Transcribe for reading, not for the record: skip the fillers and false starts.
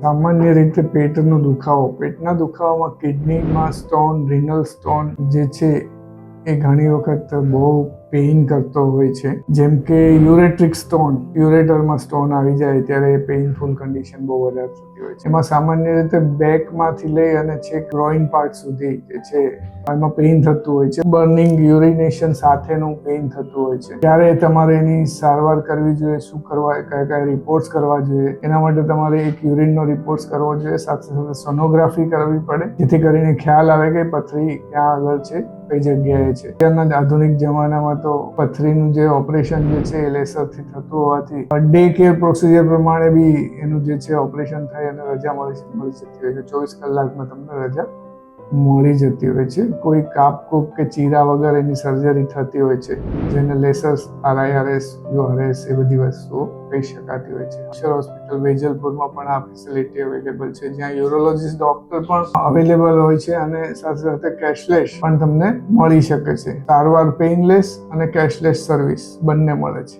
સામાન્ય રીતે પેટનો દુખાવો, પેટના દુખાવામાં કિડનીમાં સ્ટોન, રિનલ સ્ટોન જે છે એ ઘણી વખત બહુ પેઇન કરતો હોય છે. જેમ કે યુરેટ્રિક સ્ટોન, યુરેટરમાં સ્ટોન આવી જાય ત્યારે પેઇનફુલ કન્ડિશન બહુ વધારે થતી હોય છે. એમાં સામાન્ય રીતે બેકમાંથી લઈ અને છેક ગ્રોઈન પાર્ટ સુધી જે છે એમાં પેઇન થતું હોય છે. બર્નિંગ, યુરિનેશન સાથેનું પેઇન થતું હોય છે. ત્યારે તમારે એની સારવાર કરવી જોઈએ. શું કરવા, કયા રિપોર્ટ્સ કરવા જોઈએ, એના માટે તમારે એક યુરિનનો રિપોર્ટ કરવો જોઈએ. સાથે સાથે સોનોગ્રાફી કરવી પડે, જેથી કરીને ખ્યાલ આવે કે પથરી ક્યાં આગળ છે, કઈ જગ્યાએ છે. અત્યારના આધુનિક જમાનામાં તો પથરીનું જે ઓપરેશન જે છે એ લેસરથી થતું હોવાથી ડે કેર પ્રોસિજર પ્રમાણે બી એનું જે છે ઓપરેશન થાય અને રજા મળી જતી હોય છે. 24 કલાકમાં તમને રજા મળી જતી હોય છે. કોઈ કાપકૂપ કે ચીરા વગર એની સર્જરી થતી હોય છે, જેને લેસર્સ, RIRS, URS એ બધી વસ્તુઓ કહી શકાતી હોય છે. અક્ષર હોસ્પિટલ વેજલપુરમાં પણ આ ફેસિલિટી અવેલેબલ છે, જ્યાં યુરોલોજીસ્ટ ડોક્ટર પણ અવેલેબલ હોય છે અને સાથે સાથે કેશલેસ પણ તમને મળી શકે છે. સારવાર પેઇનલેસ અને કેશલેસ સર્વિસ બંને મળે છે.